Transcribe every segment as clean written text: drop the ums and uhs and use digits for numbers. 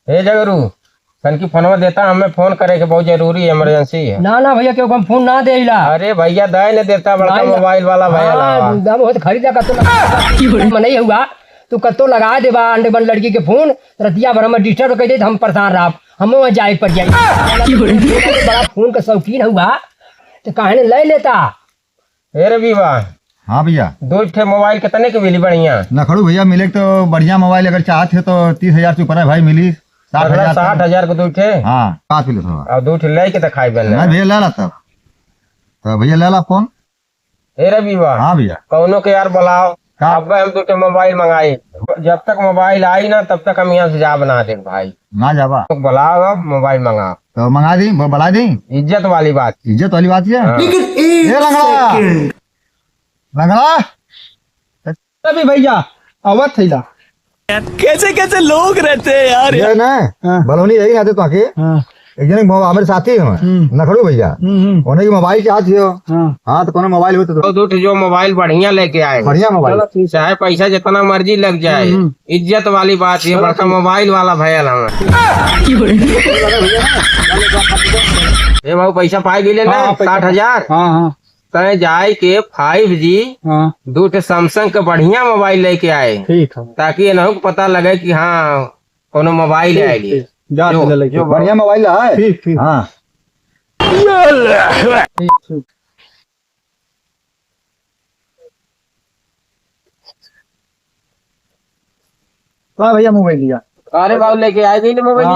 हे जगरू तन की फोनवा देता, हमें फोन करे के बहुत जरूरी है, इमरजेंसी है। ना ना भैया क्यों हम फोन ना देला। अरे भैया दे ने देता बड़का मोबाइल वाला भैया बहुत खरीदा कतो नहीं हुआ तू कतो लगा दे बा अंडे बन लड़की के फोन रतिया भर में डिस्टर्ब कर दे हम परेशान रहा हम जाए पर जाए बड़ा फोन का शौकीन हुआ तो कहने ले लेता। हे रवि वाह। हाँ भैया, 2 ठे मोबाइल कितने के मिली बढ़िया? नखड़ू भैया मिले तो बढ़िया मोबाइल अगर चाहते हो तो 30,000 से ऊपर है भाई, मिली 60,000 60,000 को 2 ठे। हाँ 5 किलो थोड़ा और 2 ठे ले के दिखाई बन भैया ले ला तब तो भैया ले ला फोन। हे रवि वाह। हाँ भैया, कौनो के यार बुलाओ, अब हम 2 ठे मोबाइल मंगाए, जब तक मोबाइल आई ना तब तक हम यहाँ से जा बना दे भाई। ना जावा तो बुलाओ, अब मोबाइल मंगाओ तो मंगा दी, बुला दी। इज्जत वाली बात। इज्जत वाली बात है। हाँ। ये लंगड़ा अभी भैया अवत थैला कैसे कैसे लोग रहते हैं यार। ये ना बलौनी यही आते तो आके एक जन हमारे साथी हो नखड़ू भैया, उन्हें की मोबाइल चाहती हो। हाँ तो कौन मोबाइल हो तो 2 ठे जो मोबाइल बढ़िया लेके आए, बढ़िया मोबाइल, चाहे पैसा जितना मर्जी लग जाए, इज्जत वाली बात है। बड़का मोबाइल वाला भैया हमें ये भाव पैसा पाई गए ना 60,000। तय जाए के 5G 2 ठे सैमसंग का बढ़िया मोबाइल लेके आए, ठीक है ताकि इन्हों को पता लगे कि हाँ कोनो मोबाइल आएगी जो बढ़िया मोबाइल है। ठीक ठीक हाँ हाँ भैया मोबाइल लिया। अरे बाबू लेके आए गई मोबाइल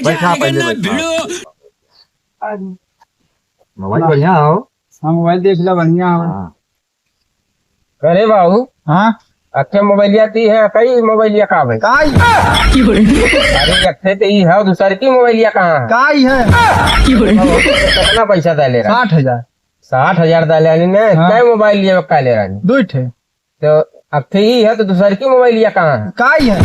बैठा बैठा पहले मोबाइल बढ़िया हो। हाँ मोबाइल देख ला बढ़िया हो। अरे बाबू हाँ अच्छे मोबाइलिया ती है, कई मोबाइलिया का भाई? अरे अच्छे तो ये है, दूसरी की मोबाइलिया कहाँ है? काई है कितना पैसा दे ले रहा? 60,000 60,000 दे ले ने। क्या मोबाइल लिया का ले रहा? 2 ठे तो अच्छे ही है तो दूसरी की मोबाइलिया कहाँ है? काई है।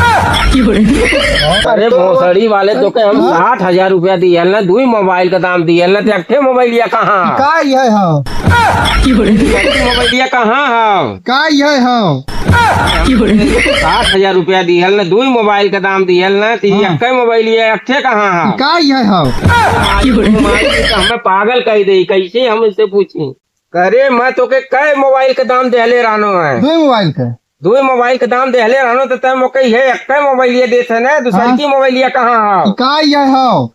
अरे भोसड़ी वाले तो के हम 60,000 रुपया दिए ना, 2 मोबाइल का दाम दिए ना, तो अच्छे मोबाइलिया कहाँ? काई है हाँ मोबाइलिया कहाँ है? काई है हाँ 60,000 रुपया दिए ना, 2 मोबाइल का दाम दिए ना, तो ये मोबाइल ये अच्छे कहाँ है? काई है हाँ हमें पागल कह दे, कैसे हम इससे पूछी? अरे मैं तो के कई मोबाइल का दाम देहले रहनो है। 2 मोबाइल का 2 मोबाइल का दाम देहले रहनो तो तय मोके है एक मोबाइल ये देते ना, दूसरी की मोबाइल ये कहाँ है? काई है हाँ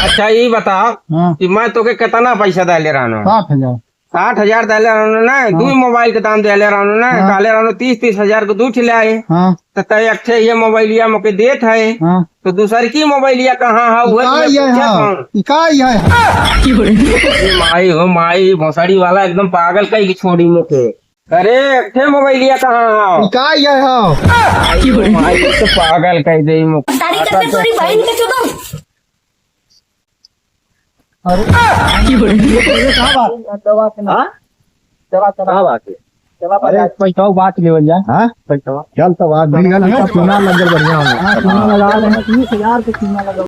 अच्छा ये बताओ कि मैं तो के कितना पैसा देले रहनो? 60,000 60,000 देले रहनो ना, 2 मोबाइल का दाम देले रहनो ना, काले रहनो 30,000 को 2 ठे ले आए। तो तय अच्छे ये मोबाइलिया मोके देत है, तो दूसरी की मोबाइलिया कहाँ है? काई है माई हो माई, भोसड़ी वाला एकदम पागल कहीं छोड़ी मुके। अरे अच्छे मोबाइलिया कहाँ है? काई है हाँ माई तो पागल कह दे मुके। पैसा बात लेवल जाए। हाँ चल तो बात बढ़िया लगा, चुना लग बढ़िया होगा। लगा 30,000 के चूना लगा।